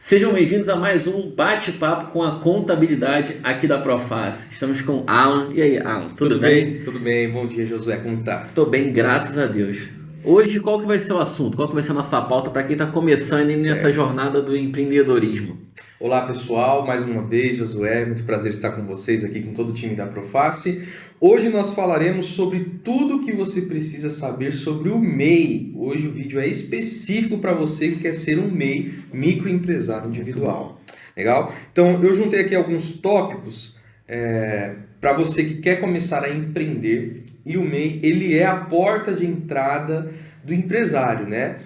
Sejam bem-vindos a mais um bate-papo com a contabilidade aqui da Proface. Estamos com Alan. E aí, Alan, tudo bem? Tudo bem. Bom dia, Josué. Como está? Tô bem, graças a Deus. Hoje, qual que vai ser o assunto? Qual que vai ser a nossa pauta para quem está começando aí nessa Certo. jornada do empreendedorismo? Olá, pessoal. Mais uma vez, Josué. Muito prazer estar com vocês aqui, com todo o time da Proface. Hoje nós falaremos sobre tudo o que você precisa saber sobre o MEI. Hoje o vídeo é específico para você que quer ser um MEI, microempresário individual. Legal? Então, eu juntei aqui alguns tópicos para você que quer começar a empreender. E o MEI, ele é a porta de entrada do empresário, né?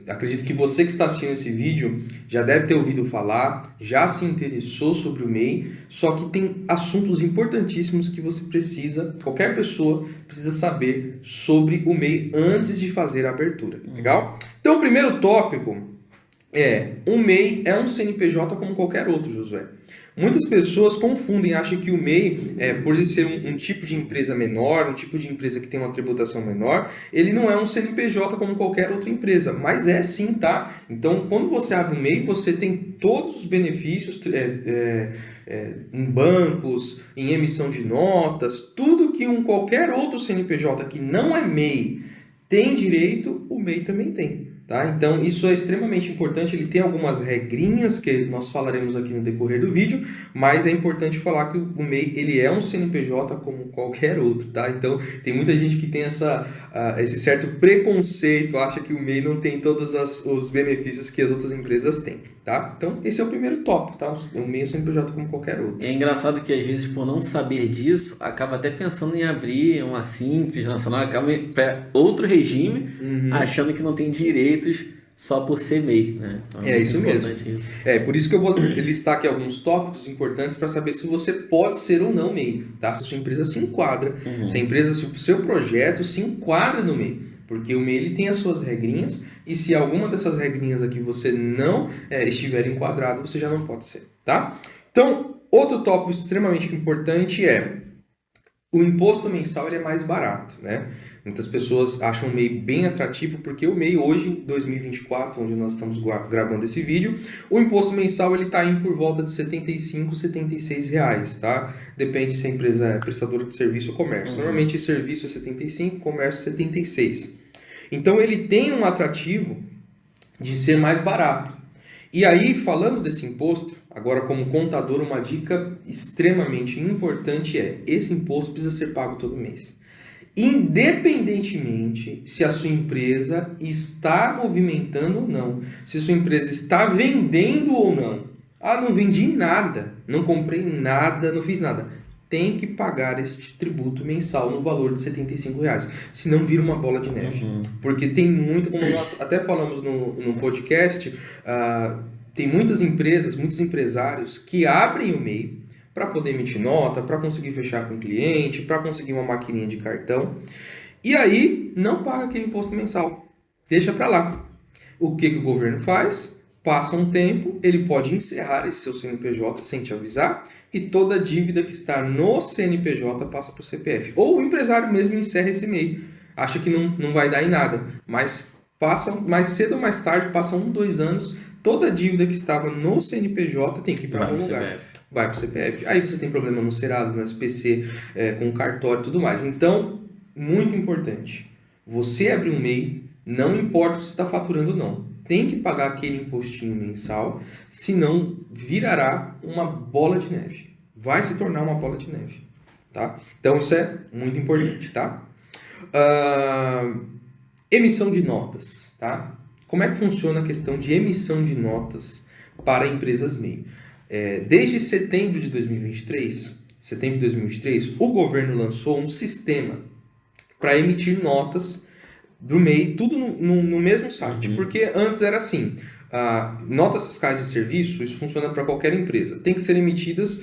Acredito que você que está assistindo esse vídeo já deve ter ouvido falar, já se interessou sobre o MEI, só que tem assuntos importantíssimos que você precisa, qualquer pessoa precisa saber sobre o MEI antes de fazer a abertura, legal? Então, o primeiro tópico um MEI é um CNPJ como qualquer outro, Josué. Muitas pessoas confundem, acham que o MEI, por ele ser um tipo de empresa menor, um tipo de empresa que tem uma tributação menor, ele não é um CNPJ como qualquer outra empresa, mas é sim, tá? Então, quando você abre um MEI, você tem todos os benefícios em bancos, em emissão de notas, tudo que qualquer outro CNPJ que não é MEI tem direito, o MEI também tem. Tá? Então, isso é extremamente importante. Ele tem algumas regrinhas que nós falaremos aqui no decorrer do vídeo, mas é importante falar que o MEI ele é um CNPJ como qualquer outro. Tá? Então, tem muita gente que tem esse certo preconceito, acha que o MEI não tem todos os benefícios que as outras empresas têm. Tá? Então, esse é o primeiro tópico. Tá? O MEI é um CNPJ como qualquer outro. É engraçado que às vezes, por não saber disso, acaba até pensando em abrir uma simples nacional, acaba para outro regime, achando que não tem direitos só por ser MEI, né? Então, É muito isso mesmo. importante isso. Por isso que eu vou listar aqui alguns tópicos importantes para saber se você pode ser ou não MEI, tá? Se a sua empresa se enquadra, se o seu projeto se enquadra no MEI. Porque o MEI ele tem as suas regrinhas e se alguma dessas regrinhas aqui você não estiver enquadrado, você já não pode ser, tá? Então, outro tópico extremamente importante o imposto mensal ele é mais barato, né? Muitas pessoas acham o MEI bem atrativo porque o MEI hoje, em 2024, onde nós estamos gravando esse vídeo, o imposto mensal ele está em por volta de R$ 75, R$ 76 reais, tá? Depende se a empresa é prestadora de serviço ou comércio. Normalmente serviço é 75, comércio 76. Então ele tem um atrativo de ser mais barato. E aí, falando desse imposto, agora como contador, uma dica extremamente importante esse imposto precisa ser pago todo mês. Independentemente se a sua empresa está movimentando ou não, se a sua empresa está vendendo ou não. Ah, não vendi nada, não comprei nada, não fiz nada. Tem que pagar este tributo mensal no valor de R$ 75 reais, senão vira uma bola de neve. Porque tem muito, como nós até falamos no podcast, tem muitas empresas, muitos empresários que abrem o MEI para poder emitir nota, para conseguir fechar com o cliente, para conseguir uma maquininha de cartão. E aí não paga aquele imposto mensal. Deixa para lá. O que o governo faz? Passa um tempo, ele pode encerrar esse seu CNPJ sem te avisar e toda a dívida que está no CNPJ passa para o CPF. Ou o empresário mesmo encerra esse MEI. Acha que não vai dar em nada, mas mais cedo ou mais tarde, passam 2 anos, toda a dívida que estava no CNPJ tem que ir para algum lugar. CPF. Vai para o CPF. Aí você tem problema no Serasa, no SPC, com cartório e tudo mais. Então, muito importante. Você abrir um MEI, não importa se está faturando ou não. Tem que pagar aquele impostinho mensal, senão virará uma bola de neve. Vai se tornar uma bola de neve. Tá? Então, isso é muito importante. Tá? Emissão de notas. Tá? Como é que funciona a questão de emissão de notas para empresas MEI? Desde setembro de 2023, o governo lançou um sistema para emitir notas do MEI, tudo no mesmo site. Porque antes era assim, notas fiscais de serviço, isso funciona para qualquer empresa. Tem que ser emitidas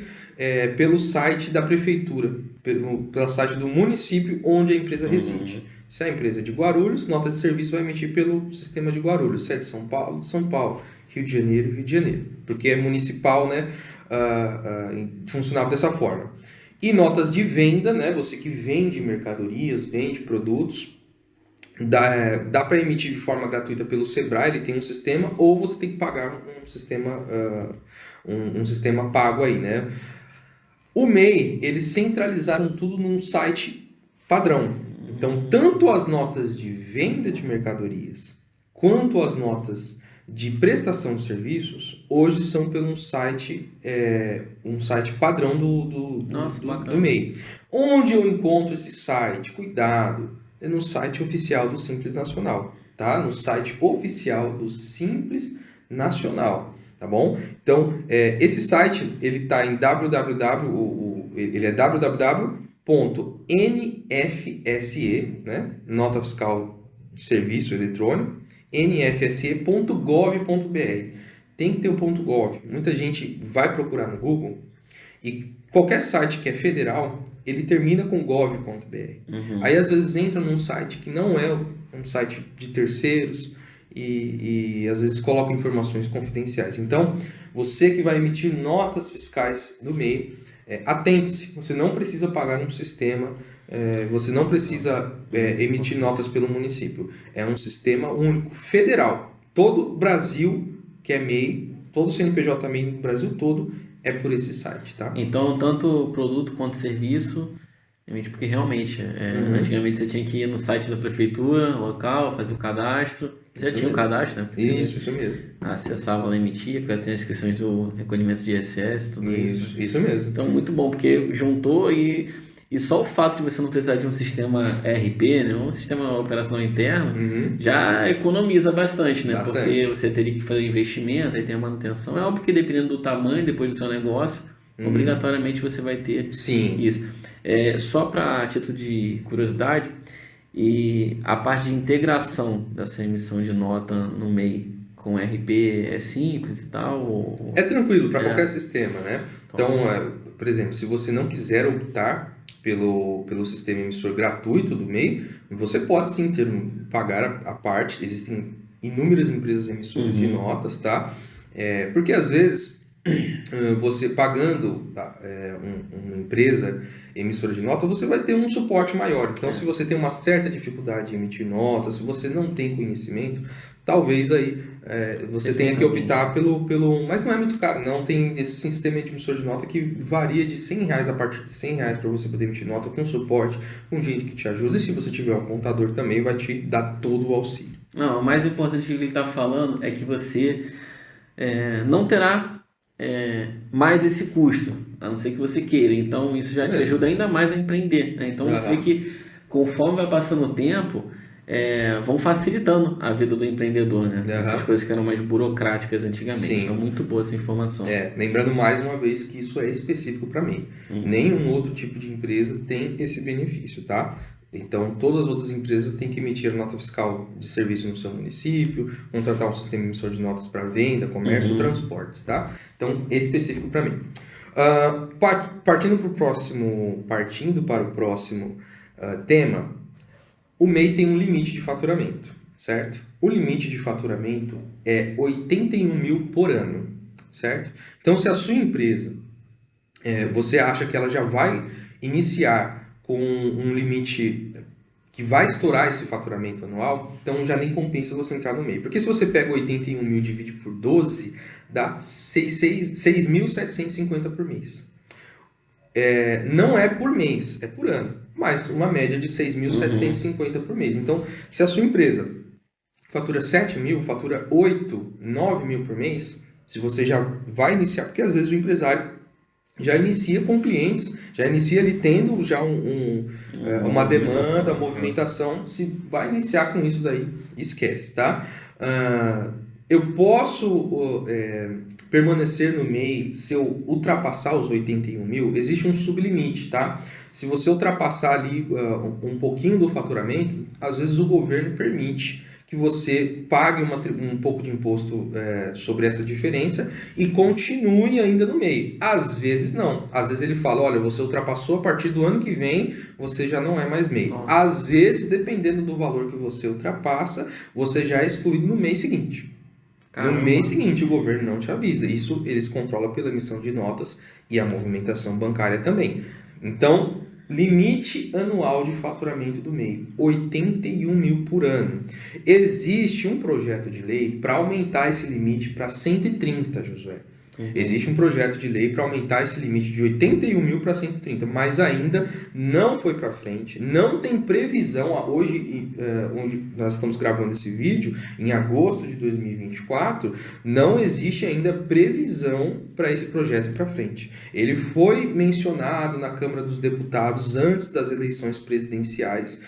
pelo site da prefeitura, pelo site do município onde a empresa reside. Se a empresa é de Guarulhos, nota de serviço vai emitir pelo sistema de Guarulhos. Se é de São Paulo. Rio de Janeiro. Porque é municipal, né? Funcionava dessa forma. E notas de venda, né? Você que vende mercadorias, vende produtos, Dá para emitir de forma gratuita pelo Sebrae, ele tem um sistema, ou você tem que pagar um sistema pago aí, né? O MEI, eles centralizaram tudo num site padrão. Então, tanto as notas de venda de mercadorias, quanto as notas de prestação de serviços, hoje são pelo um site padrão Nossa, do bacana. MEI. Onde eu encontro esse site? Cuidado, é no site oficial do Simples Nacional, tá? No site oficial do Simples Nacional, tá bom? Então, esse site, ele está em ele é www.nfse, né? Nota Fiscal de Serviço Eletrônico, nfse.gov.br. Tem que ter o .gov. Muita gente vai procurar no Google e qualquer site que é federal, ele termina com gov.br. Aí às vezes entra num site que não é um site de terceiros e às vezes coloca informações confidenciais. Então, você que vai emitir notas fiscais no MEI, atente-se, você não precisa pagar um sistema, você não precisa emitir notas pelo município. É um sistema único, federal. Todo o Brasil que é MEI, todo CNPJ MEI no Brasil todo é por esse site, tá? Então, tanto produto quanto serviço, porque realmente, antigamente você tinha que ir no site da prefeitura, local, fazer o cadastro. Você já Isso tinha um mesmo. cadastro, né? Porque você Isso mesmo. acessava lá, emitia, porque tem as questões do recolhimento de ISS, tudo isso. Isso mesmo. Então, muito bom, porque juntou e só o fato de você não precisar de um sistema ERP, né, um sistema operacional interno, já economiza bastante, né? Bastante. Porque você teria que fazer investimento, aí tem a manutenção. É óbvio que dependendo do tamanho, depois do seu negócio, obrigatoriamente você vai ter Sim. isso. Só para título de curiosidade, e a parte de integração dessa emissão de nota no MEI com RP é simples e tal? É tranquilo para qualquer sistema, né? Então, por exemplo, se você não quiser optar pelo sistema emissor gratuito do MEI, você pode sim pagar a parte. Existem inúmeras empresas emissoras de notas, tá? Porque às vezes você pagando uma empresa emissora de nota, você vai ter um suporte maior. Então, se você tem uma certa dificuldade em emitir notas, se você não tem conhecimento, talvez aí você tenha que optar pelo... Mas não é muito caro, não. Tem esse sistema de emissor de nota que varia de R$100 a partir de R$100 para você poder emitir nota com suporte, com gente que te ajuda. E se você tiver um contador também, vai te dar todo o auxílio. Não, o mais importante que ele está falando é que você não terá mais esse custo, a não ser que você queira. Então, isso já te ajuda ainda mais a empreender, né? Então, você vê que conforme vai passando o tempo, vão facilitando a vida do empreendedor, né? Essas coisas que eram mais burocráticas antigamente. Sim. Então, muito boa essa informação. Lembrando mais uma vez que isso é específico para mim. Nenhum outro tipo de empresa tem esse benefício, tá? Então, todas as outras empresas têm que emitir a nota fiscal de serviço no seu município, contratar um sistema emissor de notas para venda, comércio, transportes, tá? Então, é específico para mim. Partindo para o próximo tema, o MEI tem um limite de faturamento, certo? O limite de faturamento é 81 mil por ano, certo? Então, se a sua empresa, você acha que ela já vai iniciar com um limite que vai estourar esse faturamento anual, então já nem compensa você entrar no MEI. Porque se você pega 81 mil e divide por 12, dá 6.750 por mês. Não é por mês, é por ano, mas uma média de 6.750 por mês. Então, se a sua empresa fatura 7 mil, fatura 8, 9 mil por mês, se você já vai iniciar, porque às vezes o empresário já inicia com clientes, já inicia ali tendo já uma demanda, movimentação, se vai iniciar com isso daí, esquece, tá? Eu posso permanecer no MEI se eu ultrapassar os 81 mil, existe um sublimite, tá? Se você ultrapassar ali um pouquinho do faturamento, às vezes o governo permite que você pague um pouco de imposto sobre essa diferença e continue ainda no MEI. Às vezes não. Às vezes ele fala, olha, você ultrapassou, a partir do ano que vem, você já não é mais MEI. Nossa. Às vezes, dependendo do valor que você ultrapassa, você já é excluído no mês seguinte. Caramba. No mês seguinte, o governo não te avisa. Isso eles controlam pela emissão de notas e a movimentação bancária também. Então, Limite anual de faturamento do MEI, 81 mil por ano. Existe um projeto de lei para aumentar esse limite para 130, Josué. Existe um projeto de lei para aumentar esse limite de 81 mil para 130, mas ainda não foi para frente, não tem previsão. Hoje, onde nós estamos gravando esse vídeo, em agosto de 2024, não existe ainda previsão para esse projeto ir para frente. Ele foi mencionado na Câmara dos Deputados antes das eleições presidenciais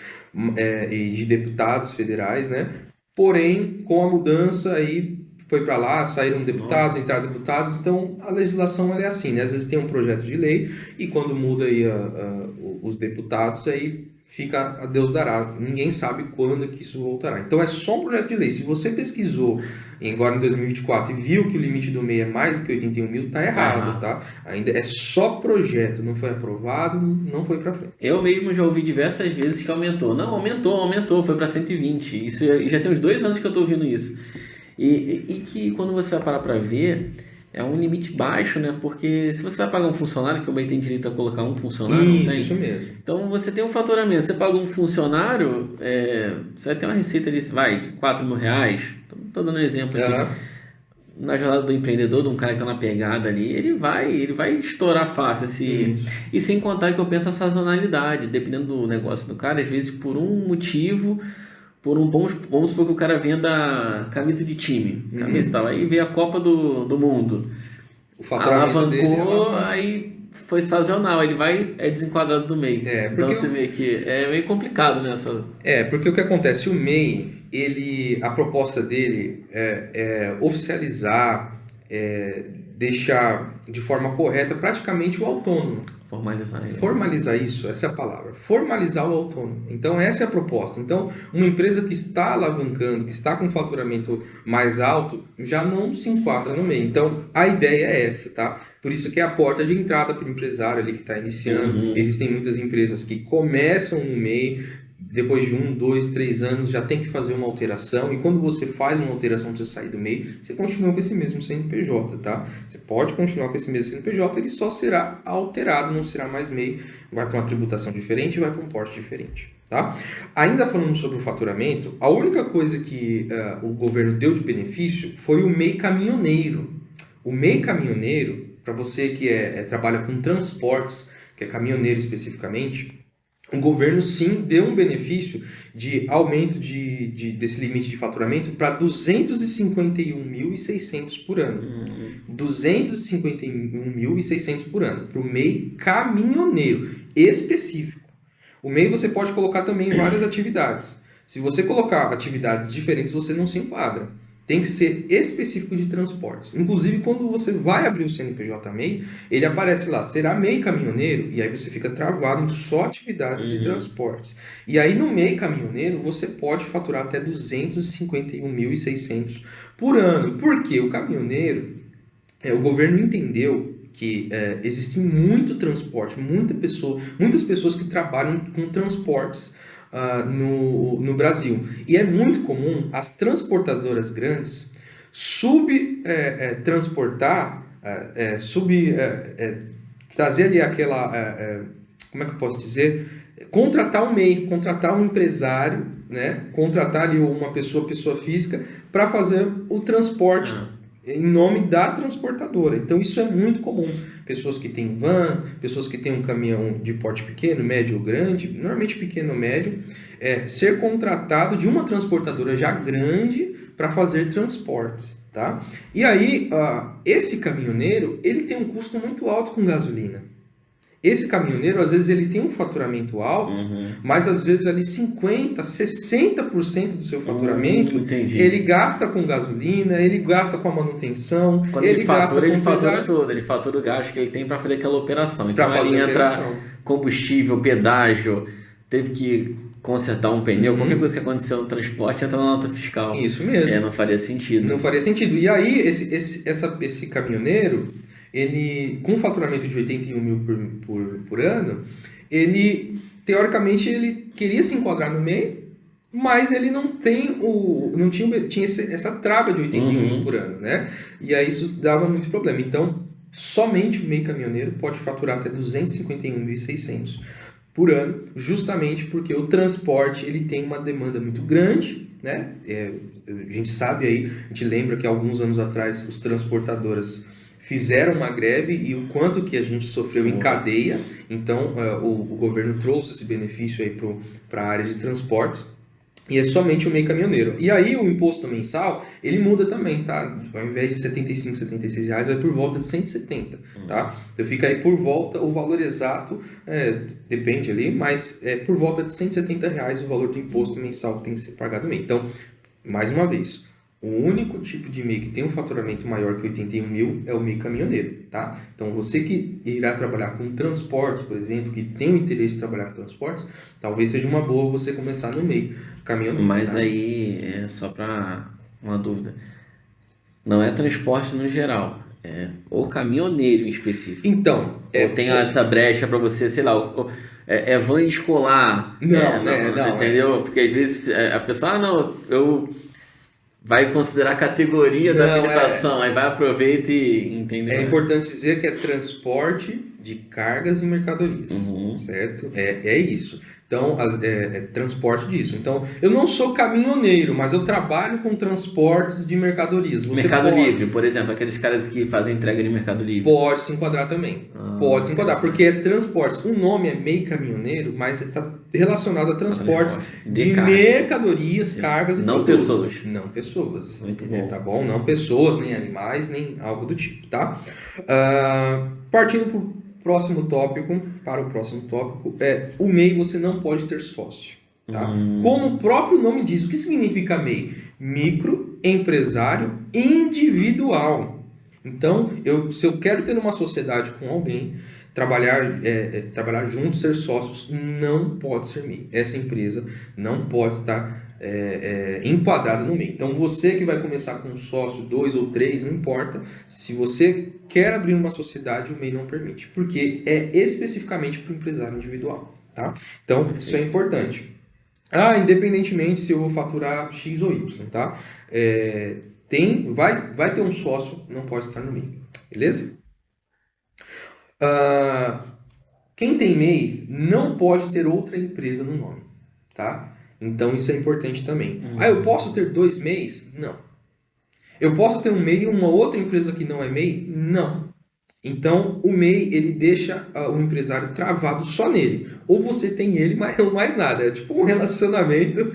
e de deputados federais, né? Porém, com a mudança aí, foi para lá, saíram deputados, entraram deputados, então a legislação ela é assim, né? Às vezes tem um projeto de lei e quando muda aí os deputados, aí fica a Deus dará. Ninguém sabe quando que isso voltará. Então é só um projeto de lei. Se você pesquisou agora em 2024 e viu que o limite do MEI é mais do que 81 mil, tá errado, tá? Ainda é só projeto, não foi aprovado, não foi para frente. Eu mesmo já ouvi diversas vezes que aumentou. Não, aumentou, foi para 120. Isso já tem uns 2 anos que eu tô ouvindo isso. E que quando você vai parar para ver, é um limite baixo, né? Porque se você vai pagar um funcionário, que o MEI tem direito a colocar um funcionário, isso mesmo. Então você tem um faturamento, você paga um funcionário, você vai ter uma receita ali, vai, de 4 mil reais. Estou dando um exemplo aqui. Na jornada do empreendedor, de um cara que está na pegada ali, ele vai estourar fácil. E sem contar que eu penso a sazonalidade, dependendo do negócio do cara, às vezes por um motivo. Vamos supor que o cara venda camisa de time, camisa e tal, aí veio a Copa do Mundo, o faturamento alavancou, aí foi sazonal, ele é desenquadrado do MEI. Então você vê que é meio complicado nessa. Porque o que acontece, o MEI, a proposta dele é oficializar, deixar de forma correta praticamente o autônomo. Formalizar isso, essa é a palavra. Formalizar o autônomo. Então, essa é a proposta. Então, uma empresa que está alavancando, que está com um faturamento mais alto, já não se enquadra no MEI. Então, a ideia é essa, tá? Por isso que é a porta de entrada para o empresário ali que está iniciando. Existem muitas empresas que começam no MEI, depois de 1, 2, 3 anos já tem que fazer uma alteração, e quando você faz uma alteração para você sair do MEI, você continua com esse mesmo CNPJ, tá? Você pode continuar com esse mesmo CNPJ, ele só será alterado, não será mais MEI, vai para uma tributação diferente, vai para um porte diferente, tá? Ainda falando sobre o faturamento, a única coisa que o governo deu de benefício foi o MEI caminhoneiro. O MEI caminhoneiro, para você que trabalha com transportes, que é caminhoneiro especificamente, o governo sim deu um benefício de aumento desse limite de faturamento para 251.600 por ano. 251.600 por ano para o MEI caminhoneiro específico. O MEI você pode colocar também em várias atividades. Se você colocar atividades diferentes, você não se enquadra. Tem que ser específico de transportes. Inclusive, quando você vai abrir o CNPJ MEI, ele aparece lá, será MEI caminhoneiro? E aí você fica travado em só atividades de transportes. E aí no MEI caminhoneiro, você pode faturar até 251.600 por ano. Porque o caminhoneiro, o governo entendeu que existe muito transporte, muitas pessoas que trabalham com transportes no Brasil. E é muito comum as transportadoras grandes trazer ali aquela, como é que eu posso dizer? Contratar um MEI, contratar um empresário, né? Contratar ali uma pessoa física para fazer o transporte em nome da transportadora. Então isso é muito comum. Pessoas que têm van, pessoas que têm um caminhão de porte pequeno, médio ou grande, normalmente pequeno ou médio, ser contratado de uma transportadora já grande para fazer transportes, tá? E aí, esse caminhoneiro, ele tem um custo muito alto com gasolina. Esse caminhoneiro, às vezes, ele tem um faturamento alto, mas às vezes ali 50%, 60% do seu faturamento, ele gasta com gasolina, ele gasta com a manutenção, quando ele fatura tudo, ele fatura o gasto que ele tem para fazer aquela operação. Então ali entra combustível, pedágio, teve que consertar um pneu, qualquer coisa que aconteceu no transporte entra na nota fiscal. Isso mesmo. Não faria sentido. Não faria sentido. E aí, esse caminhoneiro, ele, com faturamento de 81 mil por ano, ele, teoricamente, ele queria se enquadrar no MEI, mas ele tinha essa trava de 81 mil por ano, né? E aí isso dava muito problema. Então, somente o MEI caminhoneiro pode faturar até 251.600 por ano, justamente porque o transporte ele tem uma demanda muito grande, né? A gente sabe aí, a gente lembra que alguns anos atrás os transportadoras fizeram uma greve e o quanto que a gente sofreu em cadeia. Então o governo trouxe esse benefício aí para a área de transportes. E é somente o MEI caminhoneiro. E aí o imposto mensal, ele muda também, tá? Ao invés de R$ 75, R$ 76, vai por volta de 170, tá? Então fica aí por volta, o valor exato, depende ali, mas é por volta de R$ 170 o valor do imposto mensal que tem que ser pagado no MEI. Então, mais uma vez, o único tipo de MEI que tem um faturamento maior que 81 mil é o MEI caminhoneiro, tá? Então, você que irá trabalhar com transportes, por exemplo, que tem o interesse em trabalhar com transportes, talvez seja uma boa você começar no MEI caminhoneiro. Mas tá? aí, só para uma dúvida, não é transporte no geral, é o caminhoneiro em específico. Então, Ou tem essa brecha para você, sei lá, é van escolar. Não, entendeu? Porque às vezes a pessoa, não, eu vai considerar a categoria da habilitação, aí vai, aproveita e entendeu? É importante dizer que é transporte de cargas e mercadorias, certo? É isso. Então, transporte disso. Então, eu não sou caminhoneiro, mas eu trabalho com transportes de mercadorias. Mercado Livre, por exemplo, aqueles caras que fazem entrega de Mercado Livre. Pode se enquadrar também. Pode se enquadrar, porque é transportes. O nome é MEI caminhoneiro, mas está relacionado a transportes de mercadorias, cargas e produtos. Pessoas. Não pessoas. Muito bom. Tá bom? Não pessoas, nem animais, nem algo do tipo, tá? Partindo para o próximo tópico, o MEI você não pode ter sócio. Tá? Como o próprio nome diz, o que significa MEI? Microempresário individual. Então, se eu quero ter uma sociedade com alguém, trabalhar juntos, ser sócios, não pode ser MEI. Essa empresa não pode estar enquadrada no MEI. Então, você que vai começar com um sócio, 2 ou 3, não importa. Se você quer abrir uma sociedade, o MEI não permite, porque é especificamente para o empresário individual. Tá? Então, isso é importante. Independentemente se eu vou faturar X ou Y, tá? Vai ter um sócio, não pode estar no MEI, beleza? Quem tem MEI não pode ter outra empresa no nome, tá? Então isso é importante também. Eu posso ter 2 MEIs? Não. Eu posso ter um MEI e uma outra empresa que não é MEI? Não. Então, o MEI, ele deixa o empresário travado só nele. Ou você tem ele, mas não mais nada. É tipo um relacionamento,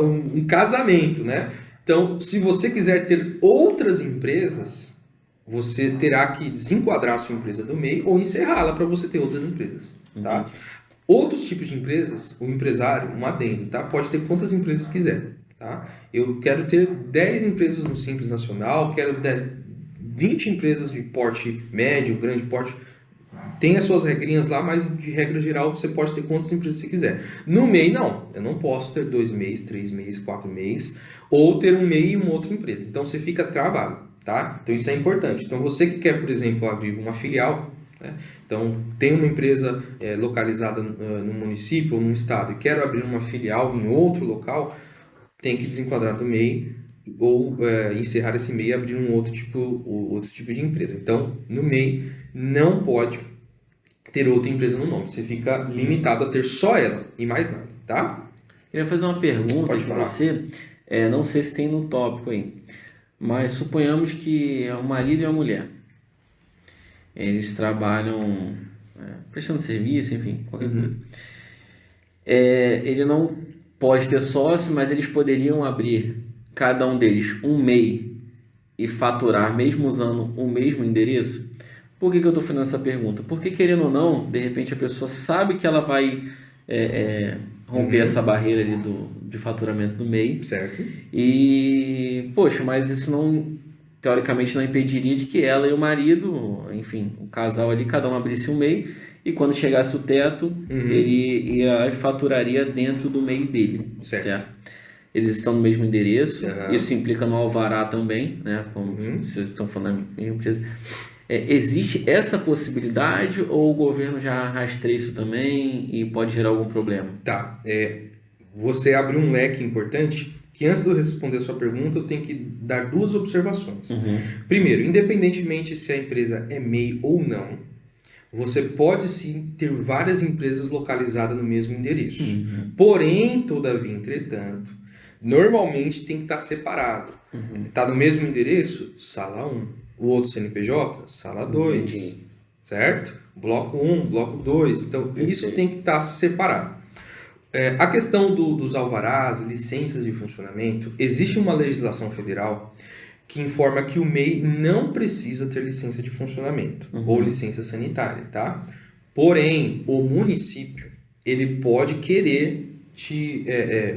um casamento, né? Então, se você quiser ter outras empresas, você terá que desenquadrar a sua empresa do MEI ou encerrá-la para você ter outras empresas, tá? Outros tipos de empresas, o empresário, um adendo, tá? Pode ter quantas empresas quiser, tá? Eu quero ter 10 empresas no Simples Nacional, quero 20 empresas de porte médio, grande porte. Tem as suas regrinhas lá, mas de regra geral você pode ter quantas empresas você quiser. No MEI, não. Eu não posso ter 2 MEIs, 3 MEIs, 4 MEIs, ou ter um MEI e uma outra empresa. Então você fica travado, tá? Então isso é importante. Então você que quer, por exemplo, abrir uma filial, né? Então tem uma empresa localizada no município ou no estado e quero abrir uma filial em outro local, tem que desenquadrar do MEI ou encerrar esse MEI e abrir um outro tipo de empresa. Então, no MEI não pode ter outra empresa no nome. Você fica limitado a ter só ela e mais nada, tá? Queria fazer uma pergunta para você. Não sei se tem no tópico aí, mas suponhamos que é um marido e uma mulher. Eles trabalham prestando serviço, enfim, qualquer coisa. Ele não pode ter sócio, mas eles poderiam abrir, cada um deles, um MEI e faturar, mesmo usando o mesmo endereço? Por que eu estou fazendo essa pergunta? Porque, querendo ou não, de repente a pessoa sabe que ela vai romper essa barreira ali de faturamento do MEI. Certo. E, poxa, mas isso não, teoricamente, não impediria de que ela e o marido, enfim, o casal ali, cada um abrisse um MEI e quando chegasse o teto, ele ia e faturaria dentro do MEI dele. Certo? Eles estão no mesmo endereço, isso implica no alvará também, né? Como vocês estão falando da mesma empresa. Existe essa possibilidade ou o governo já rastreia isso também e pode gerar algum problema? Tá. Você abriu um leque importante que antes de eu responder a sua pergunta eu tenho que dar 2 observações. Primeiro, independentemente se a empresa é MEI ou não, você pode sim ter várias empresas localizadas no mesmo endereço. Porém, todavia, entretanto, normalmente tem que estar separado. Está no mesmo endereço? Sala 1. O outro CNPJ? Sala 2. Entendi. Certo? Bloco 1, bloco 2. Então, isso tem que estar separado. A questão dos alvarás, licenças de funcionamento, existe uma legislação federal que informa que o MEI não precisa ter licença de funcionamento ou licença sanitária, tá? Porém, o município, ele pode querer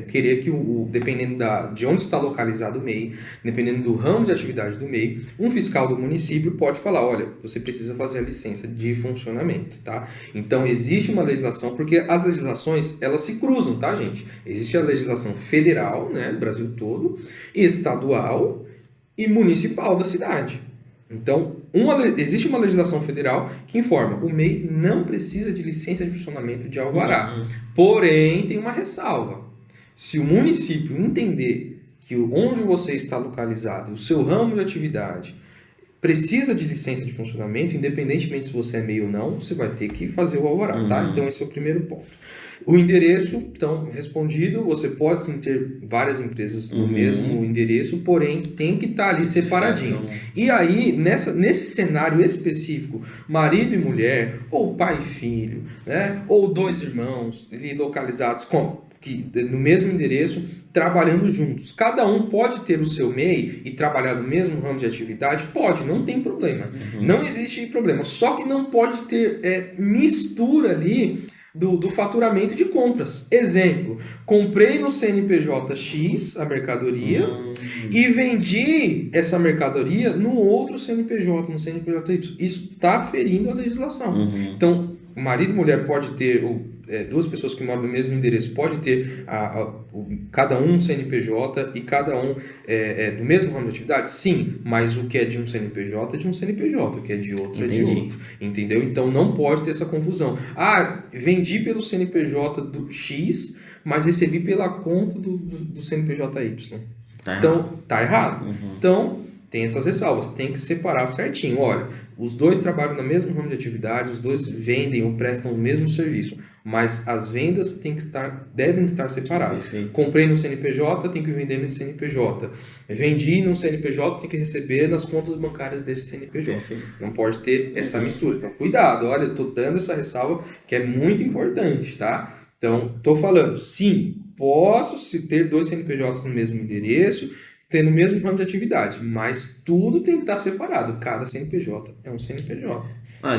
querer que, dependendo de onde está localizado o MEI, dependendo do ramo de atividade do MEI, um fiscal do município pode falar, olha, você precisa fazer a licença de funcionamento, tá? Então, existe uma legislação, porque as legislações, elas se cruzam, tá, gente? Existe a legislação federal, né, Brasil todo, estadual e municipal da cidade. Então, existe uma legislação federal que informa o MEI não precisa de licença de funcionamento de alvará. Porém, tem uma ressalva. Se o município entender que onde você está localizado, o seu ramo de atividade, precisa de licença de funcionamento, independentemente se você é MEI ou não, você vai ter que fazer o alvará, tá? Então, esse é o primeiro ponto. O endereço, então, respondido, você pode sim ter várias empresas no mesmo endereço, porém tem que estar ali separadinho. E aí, nesse cenário específico, marido e mulher, ou pai e filho, né? Ou dois irmãos ali localizados no mesmo endereço, trabalhando juntos. Cada um pode ter o seu MEI e trabalhar no mesmo ramo de atividade? Pode, não tem problema. Não existe problema. Só que não pode ter mistura ali do faturamento de compras. Exemplo, comprei no CNPJ X a mercadoria e vendi essa mercadoria no outro CNPJ, no CNPJ Y. Isso está ferindo a legislação. Então, marido e mulher pode ter, duas pessoas que moram no mesmo endereço, pode ter cada um CNPJ e cada um do mesmo ramo de atividade? Sim, mas o que é de um CNPJ é de um CNPJ, o que é de outro é de outro. Entendeu? Então não pode ter essa confusão. Vendi pelo CNPJ do X, mas recebi pela conta do CNPJ Y. Então, tá errado. Então, tem essas ressalvas, tem que separar certinho. Olha, os dois trabalham no mesmo ramo de atividade, os dois vendem ou prestam o mesmo serviço, mas as vendas devem estar separadas. Perfeito. Comprei no CNPJ, tem que vender no CNPJ. Vendi no CNPJ, tem que receber nas contas bancárias desse CNPJ. Perfeito. Não pode ter essa mistura. Então, cuidado, olha, eu estou dando essa ressalva que é muito importante, tá? Então, estou falando, sim, posso ter dois CNPJs no mesmo endereço, tendo o mesmo ramo de atividade, mas tudo tem que estar separado. Cada CNPJ é um CNPJ.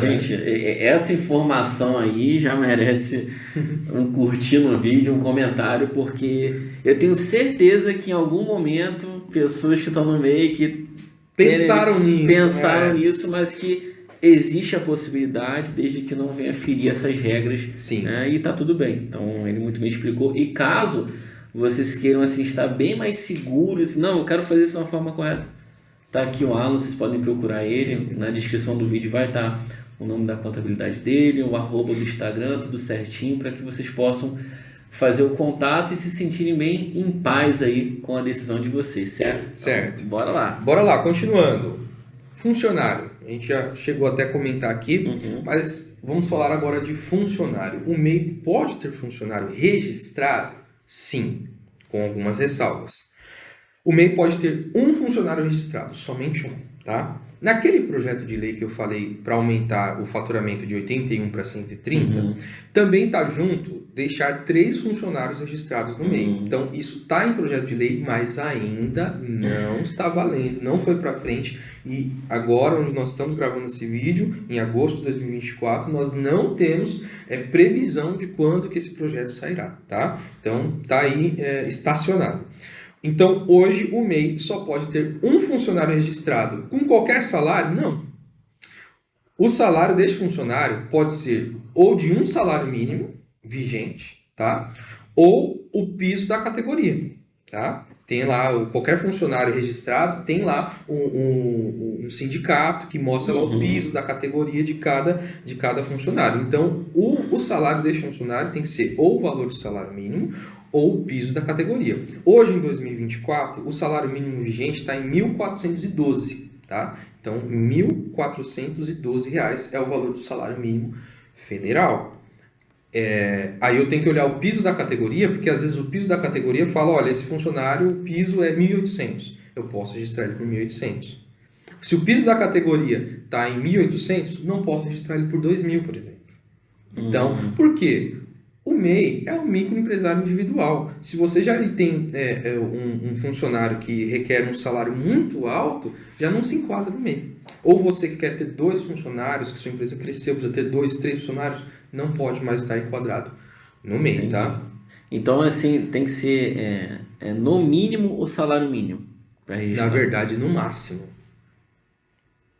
Gente, essa informação aí já merece um curtir no vídeo, um comentário, porque eu tenho certeza que em algum momento pessoas que estão no meio que pensaram nisso, mas que existe a possibilidade, desde que não venha ferir essas regras. Sim. Né, e tá tudo bem. Então ele muito bem explicou. E caso vocês queiram assim, estar bem mais seguros, não, eu quero fazer isso de uma forma correta. Tá aqui o Alan, vocês podem procurar ele, na descrição do vídeo vai estar o nome da contabilidade dele, o @do Instagram, tudo certinho, para que vocês possam fazer o contato e se sentirem bem em paz aí com a decisão de vocês, certo? Certo. Então, bora lá. Bora lá, continuando. Funcionário. A gente já chegou até a comentar aqui, mas vamos falar agora de funcionário. O MEI pode ter funcionário registrado? Sim, com algumas ressalvas. O MEI pode ter um funcionário registrado, somente um, tá? Naquele projeto de lei que eu falei para aumentar o faturamento de 81 para 130, também está junto deixar 3 funcionários registrados no MEI. Então, isso está em projeto de lei, mas ainda não está valendo, não foi para frente. E agora, onde nós estamos gravando esse vídeo, em agosto de 2024, nós não temos previsão de quando que esse projeto sairá, tá? Então, está aí estacionado. Então, hoje, o MEI só pode ter um funcionário registrado com qualquer salário? Não. O salário deste funcionário pode ser ou de um salário mínimo vigente, tá? Ou o piso da categoria, tá? Tem lá, qualquer funcionário registrado tem lá um sindicato que mostra lá o piso da categoria de cada funcionário. Então, o salário deste funcionário tem que ser ou o valor do salário mínimo ou o piso da categoria. Hoje, em 2024, o salário mínimo vigente está em 1.412, tá? Então, R$ 1.412 é o valor do salário mínimo federal. Aí eu tenho que olhar o piso da categoria, porque às vezes o piso da categoria fala, olha, esse funcionário, o piso é 1.800, eu posso registrar ele por 1.800. Se o piso da categoria está em 1.800, não posso registrar ele por 2.000, por exemplo. Então, por quê? O MEI é um microempresário individual. Se você já tem um funcionário que requer um salário muito alto, já não se enquadra no MEI. Ou você que quer ter 2 funcionários, que sua empresa cresceu, precisa ter 2, 3 funcionários, não pode mais estar enquadrado no MEI, Entendi. tá? Então, assim, tem que ser no mínimo o salário mínimo para registrar. Na verdade, no máximo.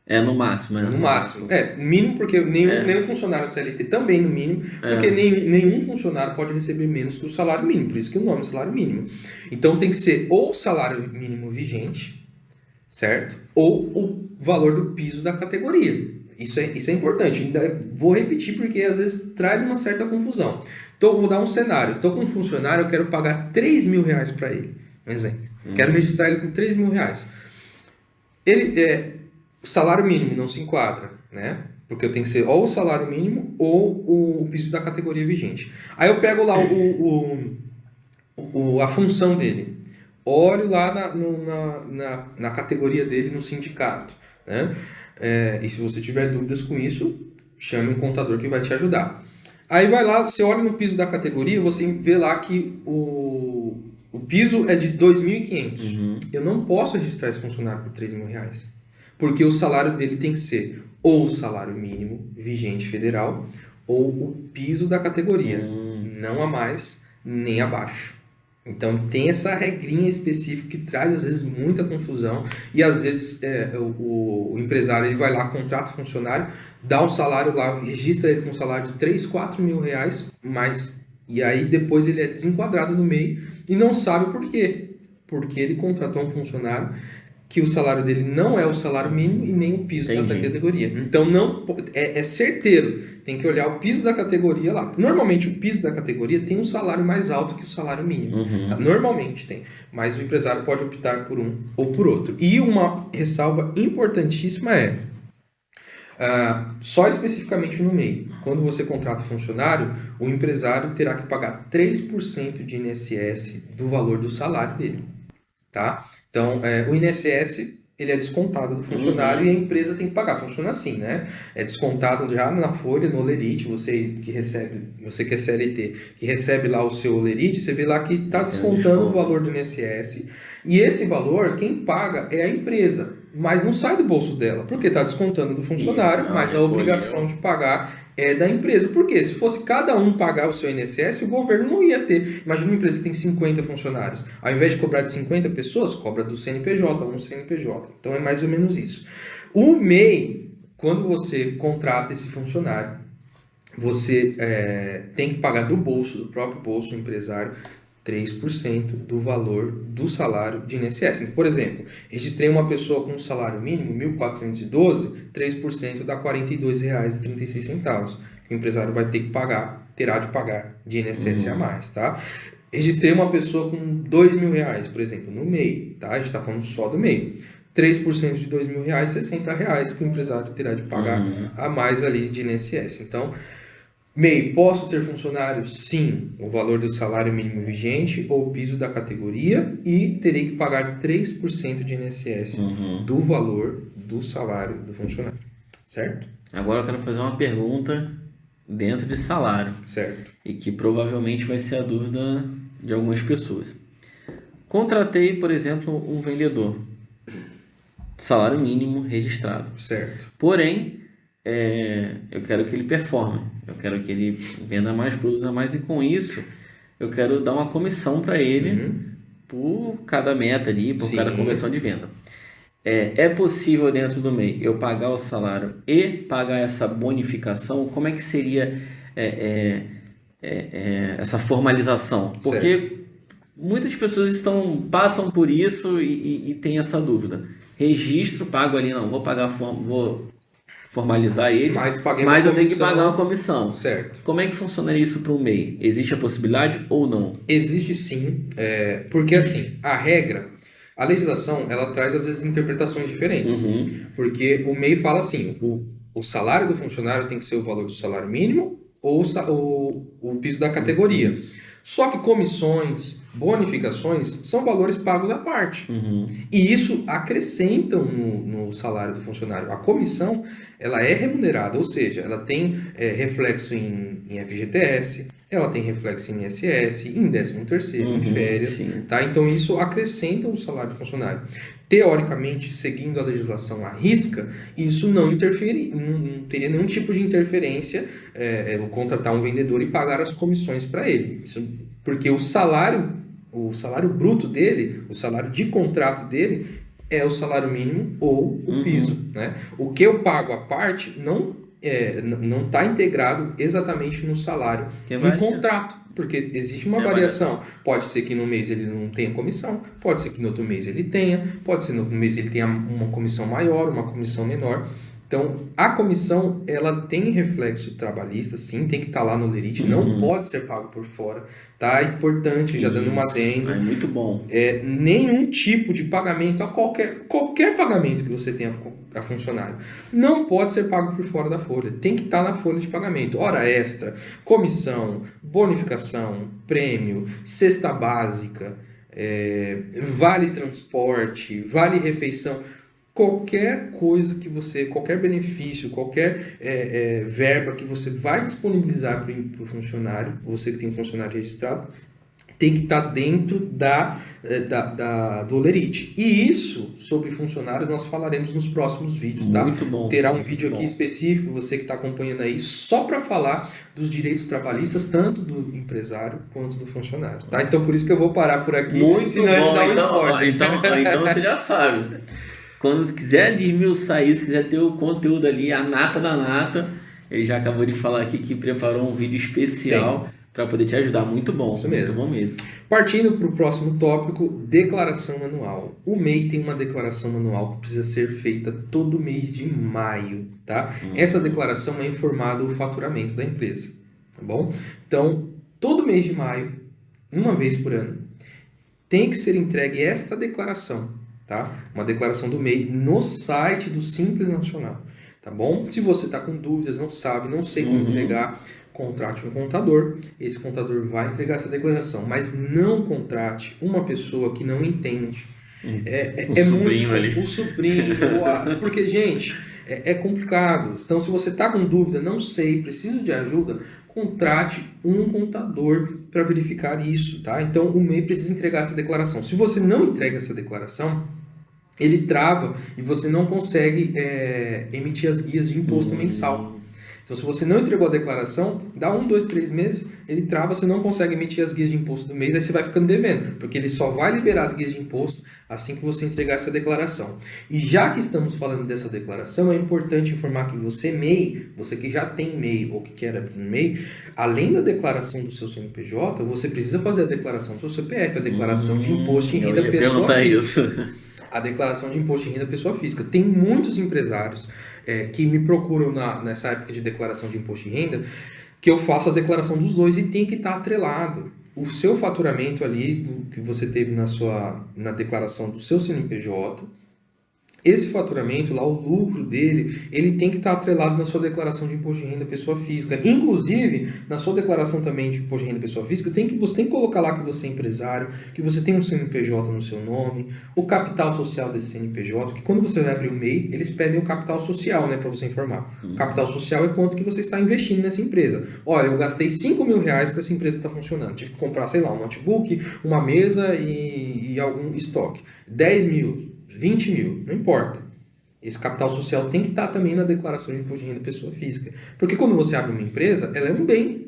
No máximo, No máximo. Mínimo porque nenhum funcionário CLT também no mínimo, porque nenhum funcionário pode receber menos que o salário mínimo, por isso que o nome é salário mínimo. Então tem que ser ou o salário mínimo vigente, certo? Ou o valor do piso da categoria. Isso é importante. Ainda vou repetir porque às vezes traz uma certa confusão. Então vou dar um cenário. Estou com um funcionário, eu quero pagar R$3.000 para ele. Um exemplo. Quero registrar ele com R$3.000. O salário mínimo não se enquadra, né? Porque eu tenho que ser ou o salário mínimo ou o piso da categoria vigente. Aí eu pego lá a função dele. Olho lá na categoria dele no sindicato, né? E se você tiver dúvidas com isso, chame um contador que vai te ajudar. Aí vai lá, você olha no piso da categoria, você vê lá que o piso é de R$2.500. Eu não posso registrar esse funcionário por R$3.000. Porque o salário dele tem que ser ou o salário mínimo vigente federal ou o piso da categoria. Não a mais, nem abaixo. Então tem essa regrinha específica que traz às vezes muita confusão e às vezes o empresário ele vai lá, contrata o funcionário, dá um salário lá, registra ele com um salário de R$3.000, R$4.000, e aí depois ele é desenquadrado no MEI e não sabe por quê. Porque ele contratou um funcionário que o salário dele não é o salário mínimo e nem o piso da categoria. Então não é certeiro. Tem que olhar o piso da categoria lá. Normalmente o piso da categoria tem um salário mais alto que o salário mínimo. Tá? Normalmente tem. Mas o empresário pode optar por um ou por outro. E uma ressalva importantíssima só especificamente no MEI. Quando você contrata funcionário, o empresário terá que pagar 3% de INSS do valor do salário dele. Tá? Então, o INSS ele é descontado do funcionário e a empresa tem que pagar. Funciona assim, né? É descontado já na folha, no Olerite, você que é CLT, que recebe lá o seu Olerite, você vê lá que está descontando o valor do INSS. E esse valor, quem paga é a empresa, mas não sai do bolso dela, porque está descontando do funcionário, mas a obrigação de pagar é da empresa. Porque se fosse cada um pagar o seu INSS, o governo não ia ter. Imagina uma empresa que tem 50 funcionários. Ao invés de cobrar de 50 pessoas, cobra do CNPJ, um CNPJ. Então é mais ou menos isso. O MEI, quando você contrata esse funcionário, você tem que pagar do próprio bolso do empresário, 3% do valor do salário de INSS. Então, por exemplo, registrei uma pessoa com um salário mínimo, 1.412, 3% dá R$ 42,36, que o empresário vai ter que pagar, terá de pagar de INSS a mais, tá? Registrei uma pessoa com R$2.000, por exemplo, no MEI, tá? A gente está falando só do MEI. 3% de R$2.000, R$60, que o empresário terá de pagar a mais ali de INSS. Então, MEI, posso ter funcionário? Sim, o valor do salário mínimo vigente ou piso da categoria e terei que pagar 3% de INSS do valor do salário do funcionário, certo? Agora eu quero fazer uma pergunta dentro de salário. Certo. E que provavelmente vai ser a dúvida de algumas pessoas. Contratei, por exemplo, um vendedor, salário mínimo registrado. Certo. Porém, eu quero que ele performe, eu quero que ele venda mais, produza mais e com isso eu quero dar uma comissão para ele por cada meta ali, por cada conversão de venda. É possível dentro do MEI eu pagar o salário e pagar essa bonificação? Como é que seria essa formalização? Porque muitas pessoas passam por isso e tem essa dúvida. Registro, pago ali, não, vou formalizar ele, mas eu tenho que pagar uma comissão. Certo. Como é que funcionaria isso para o MEI? Existe a possibilidade ou não? Existe sim, porque assim, a regra, A legislação, ela traz às vezes interpretações diferentes, porque o MEI fala assim, o salário do funcionário tem que ser o valor do salário mínimo ou o piso da categoria. Só que comissões, bonificações são valores pagos à parte. E isso acrescentam no salário do funcionário. A comissão, ela é remunerada, ou seja, ela tem reflexo em FGTS, ela tem reflexo em INSS, em 13º, em férias, tá? Então isso acrescenta o salário do funcionário. Teoricamente, seguindo a legislação à risca, isso não teria nenhum tipo de interferência contratar um vendedor e pagar as comissões para ele. Porque o salário bruto dele, o salário de contrato dele, é o salário mínimo ou o piso. Né? O que eu pago à parte não está integrado exatamente no salário, no contrato, porque existe uma variação. Pode ser que no mês ele não tenha comissão, pode ser que no outro mês ele tenha, pode ser que no outro mês ele tenha uma comissão maior, uma comissão menor. Então, a comissão, ela tem reflexo trabalhista, sim, tem que estar lá no Lerite, não pode ser pago por fora, tá? É importante, já dando uma adendo. É muito bom. Nenhum tipo de pagamento, qualquer pagamento que você tenha a funcionário, não pode ser pago por fora da folha, tem que estar na folha de pagamento. Hora extra, comissão, bonificação, prêmio, cesta básica, vale transporte, vale refeição. Qualquer coisa que qualquer benefício, qualquer verba que você vai disponibilizar para o funcionário, você que tem um funcionário registrado, tem que estar dentro do Lerite. E isso, sobre funcionários, nós falaremos nos próximos vídeos, tá? Muito bom. Terá um vídeo aqui específico, você que está acompanhando aí, só para falar dos direitos trabalhistas, tanto do empresário quanto do funcionário, tá? Então, por isso que eu vou parar por aqui. Muito bom. Então você já sabe. Quando quiser desmiuçar isso, quiser ter o conteúdo ali, a nata da nata, ele já acabou de falar aqui que preparou um vídeo especial para poder te ajudar. Muito bom, muito bom mesmo. Partindo para o próximo tópico, declaração anual. O MEI tem uma declaração anual que precisa ser feita todo mês de maio, tá? Essa declaração é informado o faturamento da empresa, tá bom? Então, todo mês de maio, uma vez por ano, tem que ser entregue esta declaração. Tá? Uma declaração do MEI no site do Simples Nacional, tá bom? Se você está com dúvidas, não sabe, não sei como entregar, contrate um contador. Esse contador vai entregar essa declaração, mas não contrate uma pessoa que não entende. O sobrinho, porque, gente, é complicado. Então, se você está com dúvida, não sei, preciso de ajuda, contrate um contador para verificar isso, tá? Então, o MEI precisa entregar essa declaração. Se você não entrega essa declaração, ele trava e você não consegue emitir as guias de imposto mensal. Então, se você não entregou a declaração, dá 1, 2, 3 meses, ele trava, você não consegue emitir as guias de imposto do mês, aí você vai ficando devendo, porque ele só vai liberar as guias de imposto assim que você entregar essa declaração. E já que estamos falando dessa declaração, é importante informar que você, MEI, você que já tem MEI ou que quer abrir um MEI, além da declaração do seu CNPJ, você precisa fazer a declaração do seu CPF, a declaração de imposto em renda pessoa física. A declaração de imposto de renda pessoa física. Tem muitos empresários que me procuram nessa época de declaração de imposto de renda, que eu faço a declaração dos dois e tem que estar atrelado. O seu faturamento ali, que você teve na declaração do seu CNPJ, esse faturamento lá, o lucro dele, ele tem que estar atrelado na sua declaração de imposto de renda pessoa física. Inclusive, na sua declaração também de imposto de renda pessoa física, você tem que colocar lá que você é empresário, que você tem um CNPJ no seu nome, o capital social desse CNPJ, que quando você vai abrir o MEI, eles pedem o capital social, né, para você informar. O capital social é quanto que você está investindo nessa empresa. Olha, eu gastei 5 mil reais para essa empresa estar funcionando. Tive que comprar, sei lá, um notebook, uma mesa e algum estoque. 10 mil. 20 mil, não importa. Esse capital social tem que estar também na declaração de imposto de renda pessoa física. Porque quando você abre uma empresa, ela é um bem.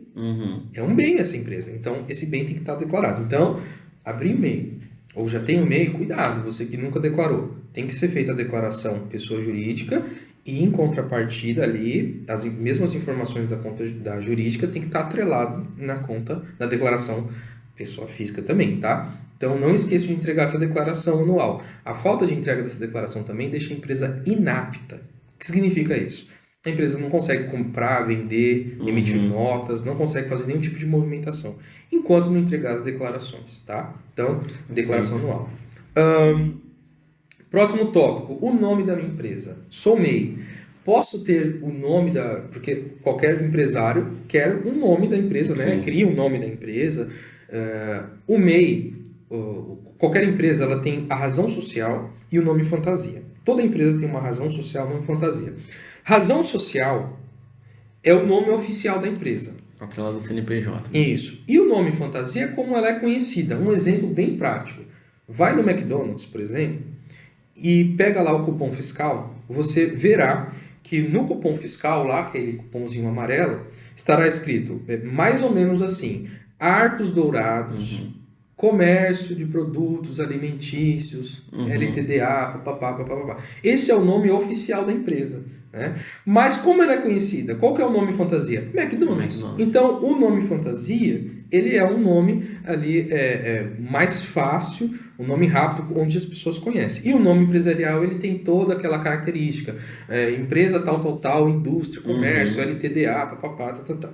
É um bem essa empresa. Então, esse bem tem que estar declarado. Então, abrir o MEI, ou já tem o MEI, cuidado, você que nunca declarou. Tem que ser feita a declaração pessoa jurídica e, em contrapartida ali, as mesmas informações da conta da jurídica tem que estar atrelado na declaração pessoa física também, tá? Então, não esqueça de entregar essa declaração anual. A falta de entrega dessa declaração também deixa a empresa inapta. O que significa isso? A empresa não consegue comprar, vender, emitir notas, não consegue fazer nenhum tipo de movimentação, enquanto não entregar as declarações, tá? Então, declaração anual. Próximo tópico, o nome da minha empresa. Sou MEI. Posso ter o nome da... Porque qualquer empresário quer um nome da empresa, né? Sim. Cria um nome da empresa. O MEI, qualquer empresa, ela tem a razão social e o nome fantasia. Toda empresa tem uma razão social e um nome fantasia. Razão social é o nome oficial da empresa. Aquela do CNPJ. Isso. E o nome fantasia é como ela é conhecida. Um exemplo bem prático. Vai no McDonald's, por exemplo, e pega lá o cupom fiscal, você verá que no cupom fiscal, lá, aquele cupomzinho amarelo, estará escrito mais ou menos assim: Arcos Dourados, comércio de produtos alimentícios, LTDA, papapá. Esse é o nome oficial da empresa. Né? Mas como ela é conhecida? Qual que é o nome fantasia? McDonald's. Então, o nome fantasia, ele é um nome ali mais fácil, um nome rápido, onde as pessoas conhecem. E o nome empresarial, ele tem toda aquela característica. Empresa tal, indústria, comércio, LTDA, papapá, tá.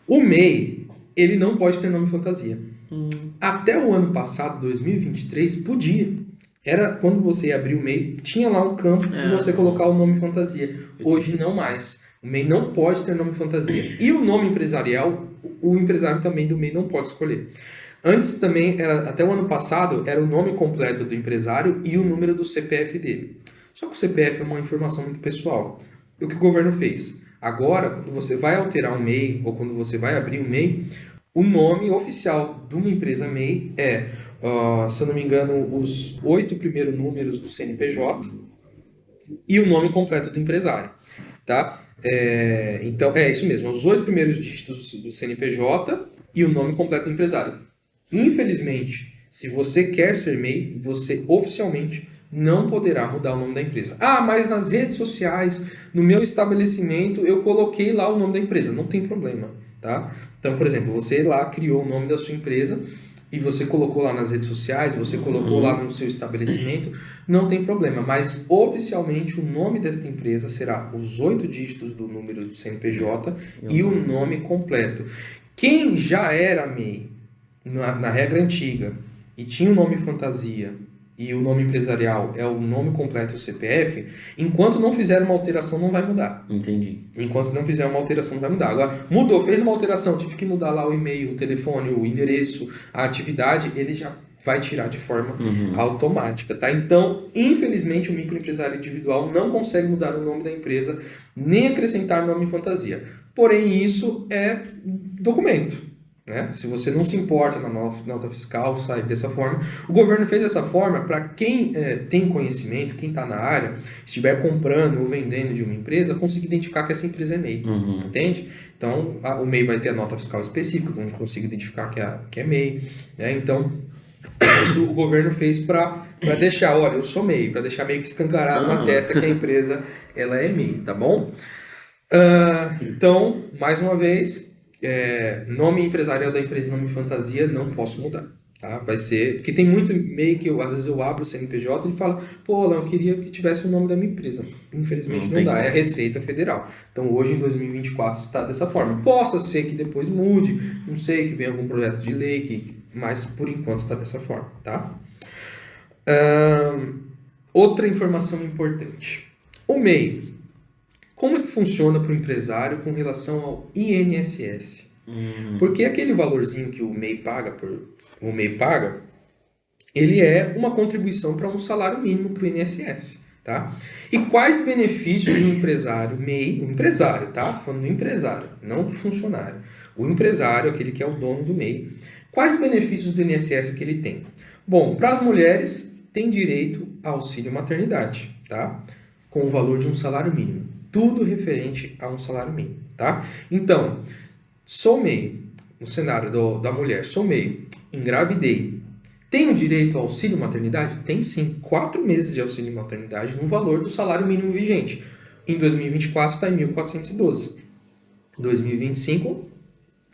O MEI, ele não pode ter nome fantasia. Até o ano passado, 2023, podia. Era quando você ia abrir o MEI, tinha lá um campo de você colocar o nome fantasia. Hoje não mais. O MEI não pode ter nome fantasia. E o nome empresarial, o empresário também do MEI não pode escolher. Antes também, até o ano passado, era o nome completo do empresário e o número do CPF dele. Só que o CPF é uma informação muito pessoal. O que o governo fez? Agora, quando você vai alterar um MEI ou quando você vai abrir um MEI, o nome oficial de uma empresa MEI é, se eu não me engano, os 8 primeiros números do CNPJ e o nome completo do empresário. Tá? Então, é isso mesmo, os 8 primeiros dígitos do CNPJ e o nome completo do empresário. Infelizmente, se você quer ser MEI, você oficialmente não poderá mudar o nome da empresa. Mas nas redes sociais, no meu estabelecimento, eu coloquei lá o nome da empresa. Não tem problema, tá? Então, por exemplo, você lá criou o nome da sua empresa e você colocou lá nas redes sociais, você colocou lá no seu estabelecimento, não tem problema. Mas, oficialmente, o nome desta empresa será os 8 dígitos do número do CNPJ e o nome completo. Quem já era MEI na regra antiga e tinha o nome fantasia e o nome empresarial é o nome completo do CPF, enquanto não fizer uma alteração, não vai mudar. Entendi. Enquanto não fizer uma alteração, não vai mudar. Agora, mudou, fez uma alteração, tive que mudar lá o e-mail, o telefone, o endereço, a atividade, ele já vai tirar de forma automática, tá? Então, infelizmente, o microempresário individual não consegue mudar o nome da empresa, nem acrescentar nome fantasia. Porém, isso é documento. Né? Se você não se importa na nota fiscal, sai dessa forma. O governo fez dessa forma para quem tem conhecimento, quem está na área, estiver comprando ou vendendo de uma empresa, conseguir identificar que essa empresa é MEI. Entende? Então, o MEI vai ter a nota fiscal específica, onde consiga identificar que é MEI. Né? Então, isso o governo fez para deixar, olha, eu sou MEI, para deixar meio que escancarado na testa que a empresa ela é MEI, tá bom? Então, mais uma vez, nome empresarial da empresa, nome fantasia, não posso mudar. Tá? Vai ser, porque tem muito MEI que às vezes eu abro o CNPJ e ele fala, pô, Léo, eu queria que tivesse o nome da minha empresa. Infelizmente não dá, é a Receita Federal. Então hoje em 2024 está dessa forma. Possa ser que depois mude, não sei, que venha algum projeto de lei, mas por enquanto está dessa forma. Tá? Outra informação importante. O MEI. Como é que funciona para o empresário com relação ao INSS? Porque aquele valorzinho que o MEI paga, ele é uma contribuição para um salário mínimo para o INSS. Tá? E quais benefícios do empresário MEI, o empresário, tá? Falando do empresário, não do funcionário. O empresário, aquele que é o dono do MEI, quais benefícios do INSS que ele tem? Bom, para as mulheres, tem direito a auxílio maternidade, tá? Com o valor de um salário mínimo. Tudo referente a um salário mínimo, tá? Então, sou MEI, no cenário da mulher, sou MEI, engravidei, tenho direito ao auxílio maternidade? Tem sim, 4 meses de auxílio maternidade no valor do salário mínimo vigente. Em 2024 está em 1.412. Em 2025,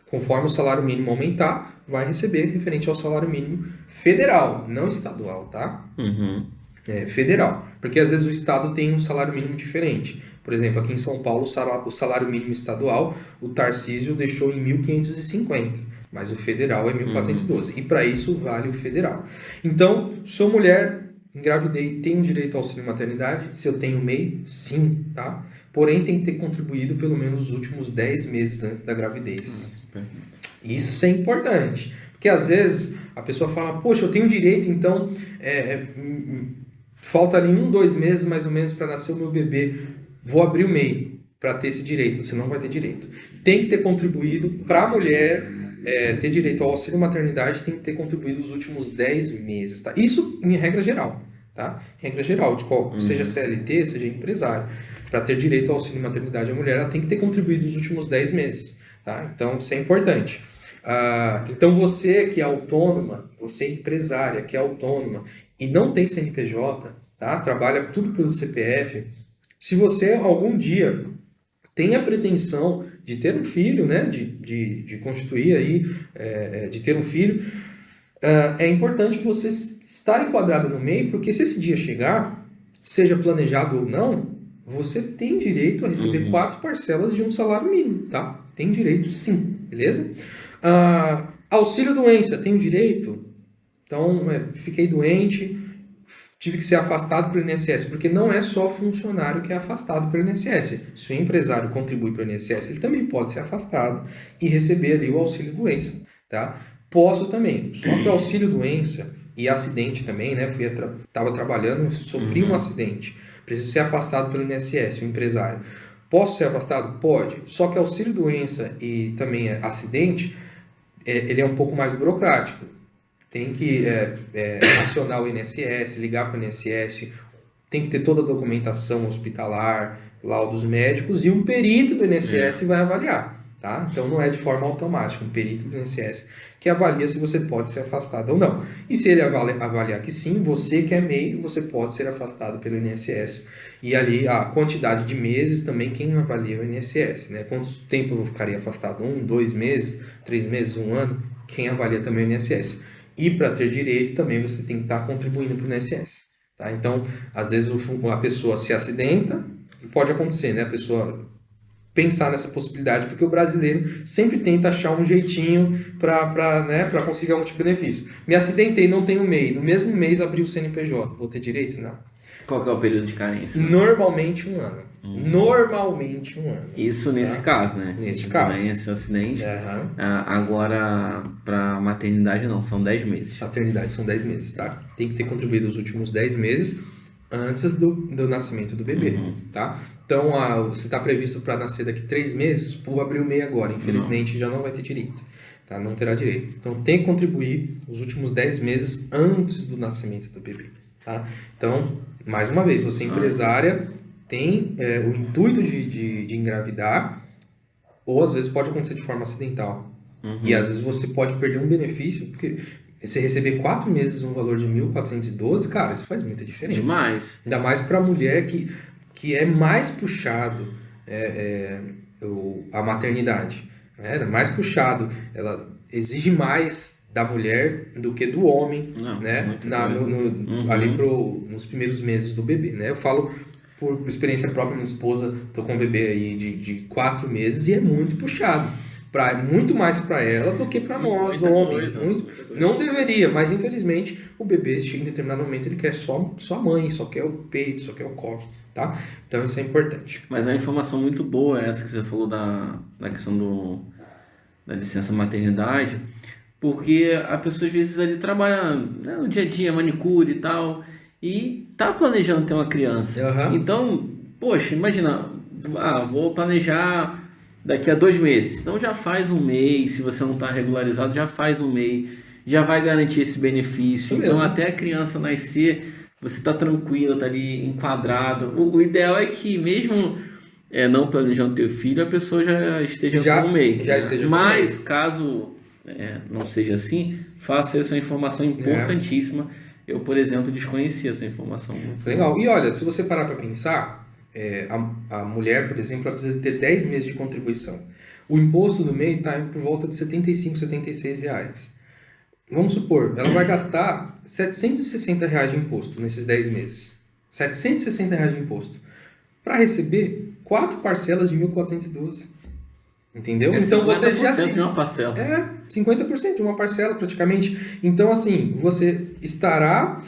conforme o salário mínimo aumentar, vai receber referente ao salário mínimo federal, não estadual, tá? Federal, porque às vezes o estado tem um salário mínimo diferente. Por exemplo, aqui em São Paulo, o salário mínimo estadual, o Tarcísio deixou em 1.550. mas o federal é 1.412. E para isso vale o federal. Então, sou mulher, engravidei, tenho direito ao auxílio maternidade? Se eu tenho MEI, sim, tá? Porém, tem que ter contribuído pelo menos os últimos 10 meses antes da gravidez. Isso é importante. Porque às vezes a pessoa fala, poxa, eu tenho direito, então falta ali 1, 2 meses mais ou menos para nascer o meu bebê. Vou abrir o MEI para ter esse direito. Você não vai ter direito. Tem que ter contribuído para a mulher ter direito ao auxílio maternidade, tem que ter contribuído os últimos 10 meses. Tá? Isso em regra geral. Tá? Em regra geral, seja CLT, seja empresário. Para ter direito ao auxílio maternidade, a mulher ela tem que ter contribuído os últimos 10 meses. Tá? Então, isso é importante. Então, você que é autônoma, você é empresária que é autônoma e não tem CNPJ, tá? Trabalha tudo pelo CPF, se você algum dia tem a pretensão de ter um filho, né? de constituir aí, de ter um filho, é importante você estar enquadrado no MEI, porque se esse dia chegar, seja planejado ou não, você tem direito a receber 4 parcelas de um salário mínimo, tá? Tem direito sim, beleza? Auxílio doença, tenho direito? Então, fiquei doente, tive que ser afastado pelo INSS, porque não é só funcionário que é afastado pelo INSS. Se o empresário contribui para o INSS, ele também pode ser afastado e receber ali o auxílio doença, tá? Posso também, só que o auxílio doença e acidente também, né? Estava trabalhando, sofri um acidente, preciso ser afastado pelo INSS, o empresário. Posso ser afastado? Pode. Só que auxílio doença e também acidente, ele é um pouco mais burocrático. Tem que acionar o INSS, ligar para o INSS, tem que ter toda a documentação hospitalar, laudos médicos, e um perito do INSS vai avaliar. Tá? Então não é de forma automática, um perito do INSS que avalia se você pode ser afastado ou não. E se ele avaliar que sim, você que é MEI, você pode ser afastado pelo INSS. E ali a quantidade de meses também quem avalia é o INSS. Né? Quanto tempo eu ficaria afastado? 1, 2 meses, 3 meses, 1 ano? Quem avalia também é o INSS. E para ter direito também você tem que estar contribuindo para o INSS. Tá? Então, às vezes a pessoa se acidenta, pode acontecer, né? A pessoa pensar nessa possibilidade, porque o brasileiro sempre tenta achar um jeitinho para conseguir algum tipo de benefício. Me acidentei, não tenho MEI. No mesmo mês abri o CNPJ. Vou ter direito? Não. Qual que é o período de carência? Normalmente 1 ano. Normalmente 1 ano. Isso nesse caso, né? Nesse caso. Esse acidente. Agora, para maternidade não, são 10 meses. Maternidade são 10 meses, tá? Tem que ter contribuído os últimos 10 meses antes do nascimento do bebê, tá? Então, você está previsto para nascer daqui 3 meses, vou abrir o MEI agora. Infelizmente, já não vai ter direito. Tá? Não terá direito. Então, tem que contribuir os últimos 10 meses antes do nascimento do bebê. Tá? Então, mais uma vez, você empresária tem o intuito de engravidar, ou às vezes pode acontecer de forma acidental. E às vezes você pode perder um benefício, porque você receber 4 meses no valor de 1.412, cara, isso faz muita diferença. Demais. Ainda mais para a mulher que é mais puxado a maternidade. É mais puxado. Ela exige mais da mulher do que do homem, né? Ali nos primeiros meses do bebê, né? Eu falo por experiência própria, minha esposa, tô com um bebê aí de 4 meses e é muito puxado. Muito mais para ela do que para nós, homens. Não deveria, mas infelizmente o bebê chega em determinado momento, ele quer só a mãe, só quer o peito, só quer o colo. Tá? Então isso é importante. Mas é uma informação muito boa essa que você falou da questão da licença maternidade, porque a pessoa às vezes ali trabalha, né, no dia a dia, manicure e tal, e tá planejando ter uma criança. Então, poxa, imagina, vou planejar daqui a 2 meses. Então já faz um mês, se você não está regularizado, já faz um mês, já vai garantir esse benefício. Então até a criança nascer, você está tranquilo, está ali enquadrado. O ideal é que mesmo não planejando ter filho, a pessoa já esteja com um mês. Mas caso não seja assim, faça essa informação importantíssima. Eu, por exemplo, desconhecia essa informação. Legal. E olha, se você parar para pensar, a mulher, por exemplo, ela precisa ter 10 meses de contribuição. O imposto do MEI está por volta de R$ 75, R$ 76 reais. Vamos supor, ela vai gastar R$ 760 reais de imposto nesses 10 meses. R$ 760 reais de imposto. Para receber 4 parcelas de 1.412. Entendeu? É Então você já 50% de uma parcela. 50% de uma parcela praticamente. Então, assim, você estará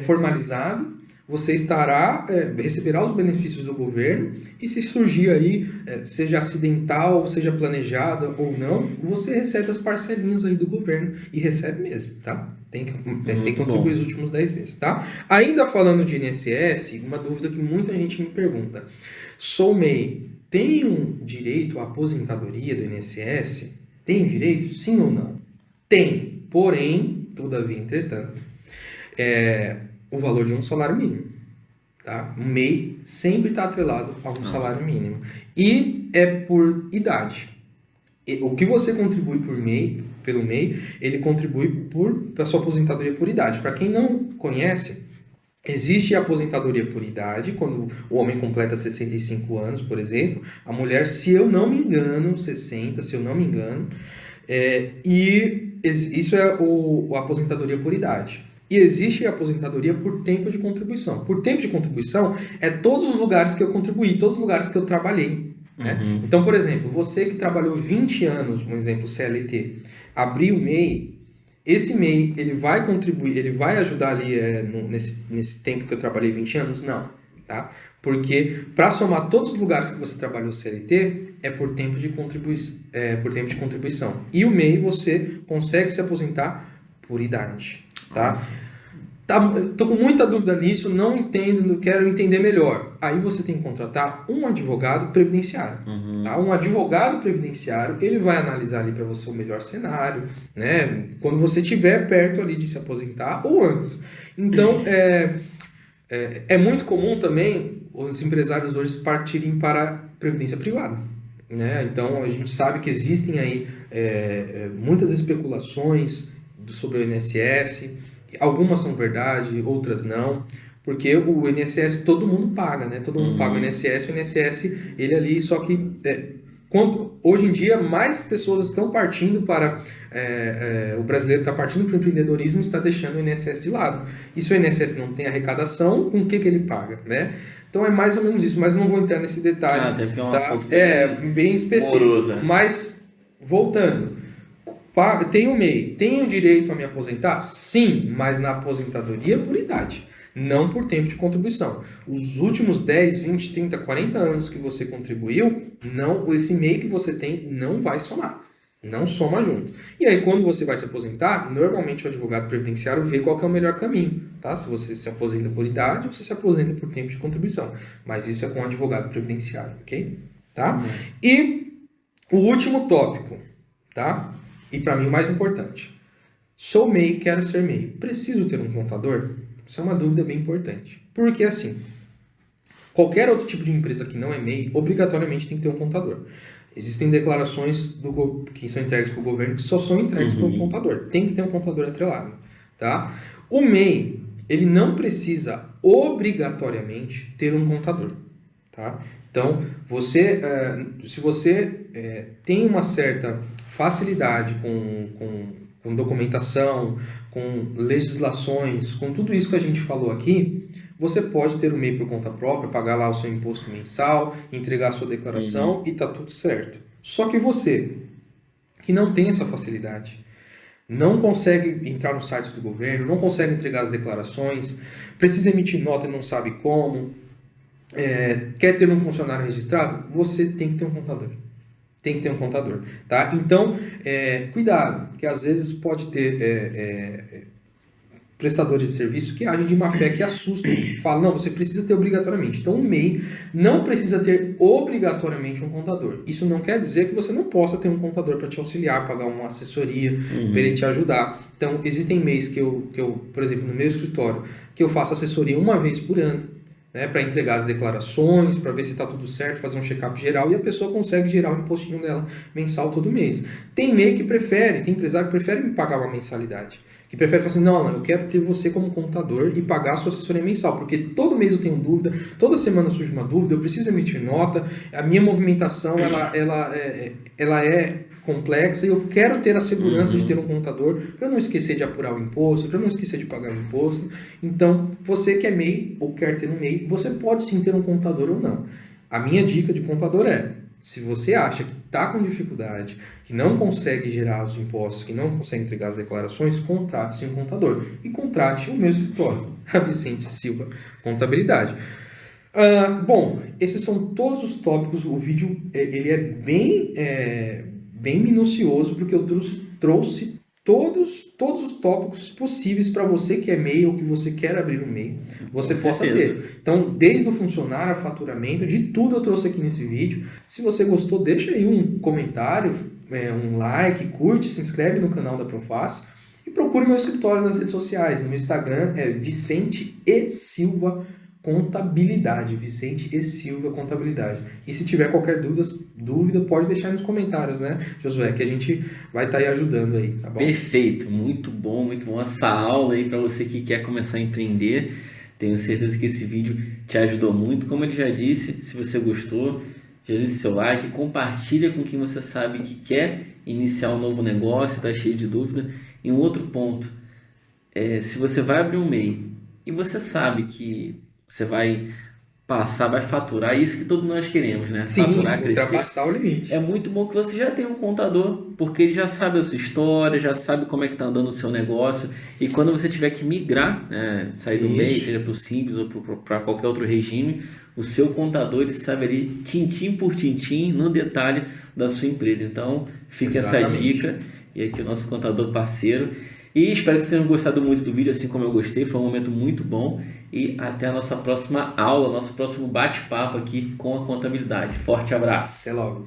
formalizado, você estará, receberá os benefícios do governo, e se surgir aí, seja acidental, seja planejada ou não, você recebe as parcelinhas aí do governo, e recebe mesmo, tá? Tem que contribuir os últimos 10 meses, tá? Ainda falando de INSS, uma dúvida que muita gente me pergunta. Sou MEI, tenho direito à aposentadoria do INSS? Tem direito? Sim ou não? Tem. Porém, todavia, entretanto, o valor de um salário mínimo. Tá? Um MEI sempre está atrelado a um salário mínimo. E é por idade. O que você contribui pelo MEI, ele contribui para a sua aposentadoria por idade. Para quem não conhece, existe a aposentadoria por idade, quando o homem completa 65 anos, por exemplo. A mulher, se eu não me engano, 60, se eu não me engano. Isso é a aposentadoria por idade. E existe a aposentadoria por tempo de contribuição. Por tempo de contribuição é todos os lugares que eu contribuí, todos os lugares que eu trabalhei. Né? Então, por exemplo, você que trabalhou 20 anos, um exemplo CLT, abriu o MEI, esse MEI ele vai contribuir, ele vai ajudar ali nesse tempo que eu trabalhei 20 anos? Não. Tá? Porque para somar todos os lugares que você trabalhou CLT é por tempo de contribuição. E o MEI você consegue se aposentar por idade. Tá? Tô com muita dúvida nisso, não entendo, quero entender melhor. Aí você tem que contratar um advogado previdenciário. Tá? Um advogado previdenciário, ele vai analisar ali para você o melhor cenário, né? Quando você estiver perto ali de se aposentar ou antes. Então, é muito comum também os empresários hoje partirem para a previdência privada. Né? Então, a gente sabe que existem aí muitas especulações sobre o INSS. Algumas são verdade, outras não. Porque o INSS todo mundo paga, né? Todo mundo paga o INSS, ele ali, só que hoje em dia mais pessoas estão partindo para... o brasileiro está partindo para o empreendedorismo e está deixando o INSS de lado. E se o INSS não tem arrecadação, com o que ele paga, né? Então é mais ou menos isso, mas não vou entrar nesse detalhe. Até porque é um tá? assunto bem específico. moroso, né? Mas, voltando... Tenho MEI, tenho direito a me aposentar? Sim, mas na aposentadoria por idade, não por tempo de contribuição. Os últimos 10, 20, 30, 40 anos que você contribuiu, esse MEI que você tem não vai somar. Não soma junto. E aí, quando você vai se aposentar, normalmente o advogado previdenciário vê qual que é o melhor caminho. Tá? Se você se aposenta por idade ou se aposenta por tempo de contribuição. Mas isso é com o advogado previdenciário, ok? Tá? E o último tópico, tá? E para mim o mais importante. Sou MEI, quero ser MEI. Preciso ter um contador? Isso é uma dúvida bem importante. Porque assim, qualquer outro tipo de empresa que não é MEI, obrigatoriamente tem que ter um contador. Existem declarações que são entregues para o governo que só são entregues para um contador. Tem que ter um contador atrelado. Tá? O MEI, ele não precisa obrigatoriamente ter um contador. Tá? Então, se você tem uma certa facilidade com documentação, com legislações, com tudo isso que a gente falou aqui, você pode ter um MEI por conta própria, pagar lá o seu imposto mensal, entregar a sua declaração e tá tudo certo. Só que você, que não tem essa facilidade, não consegue entrar nos sites do governo, não consegue entregar as declarações, precisa emitir nota e não sabe como, quer ter um funcionário registrado, você tem que ter um contador. Tem que ter um contador, tá? Então, cuidado, que às vezes pode ter prestadores de serviço que agem de má fé, que assustam, falam, não, você precisa ter obrigatoriamente. Então, o MEI não precisa ter obrigatoriamente um contador. Isso não quer dizer que você não possa ter um contador para te auxiliar, pagar uma assessoria, para ele te ajudar. Então, existem MEIs que eu, por exemplo, no meu escritório, que eu faço assessoria uma vez por ano, né, para entregar as declarações, para ver se está tudo certo, fazer um check-up geral, e a pessoa consegue gerar o impostinho dela mensal todo mês. Tem MEI que tem empresário que prefere me pagar uma mensalidade, que prefere falar assim, não, eu quero ter você como contador e pagar a sua assessoria mensal, porque todo mês eu tenho dúvida, toda semana surge uma dúvida, eu preciso emitir nota, a minha movimentação ela é complexa e eu quero ter a segurança de ter um contador para eu não esquecer de apurar o imposto, para eu não esquecer de pagar o imposto. Então, você que é MEI ou quer ter um MEI, você pode sim ter um contador ou não. A minha dica de contador Se você acha que está com dificuldade, que não consegue gerar os impostos, que não consegue entregar as declarações, contrate-se um contador. E contrate o meu escritório, a Vicente Silva Contabilidade. Bom, esses são todos os tópicos. O vídeo ele é bem minucioso, porque eu trouxe todos os tópicos possíveis para você que é MEI ou que você quer abrir um MEI, você possa ter. Então, desde o funcionário, faturamento, de tudo eu trouxe aqui nesse vídeo. Se você gostou, deixa aí um comentário, um like, curte, se inscreve no canal da Proface e procure meu escritório nas redes sociais. No meu Instagram é Vicente e Silva Contabilidade, Vicente e Silva Contabilidade. E se tiver qualquer dúvida, pode deixar nos comentários, né, Josué, que a gente vai estar aí ajudando aí, tá bom? Perfeito, muito bom essa aula aí para você que quer começar a empreender. Tenho certeza que esse vídeo te ajudou muito. Como ele já disse, se você gostou, já deixe seu like, compartilha com quem você sabe que quer iniciar um novo negócio, está cheio de dúvida. E um outro ponto, se você vai abrir um MEI e você sabe que você vai faturar, isso que todos nós queremos, né? Sim, Faturar, ultrapassar o limite. É muito bom que você já tenha um contador, porque ele já sabe a sua história, já sabe como é que está andando o seu negócio. E quando você tiver que migrar, né, sair do MEI, seja para o Simples ou para qualquer outro regime, o seu contador ele sabe ali, tintim por tintim, no detalhe da sua empresa. Então, fica essa dica. E aqui o nosso contador parceiro. E espero que vocês tenham gostado muito do vídeo, assim como eu gostei. Foi um momento muito bom. E até a nossa próxima aula, nosso próximo bate-papo aqui com a contabilidade. Forte abraço. Até logo.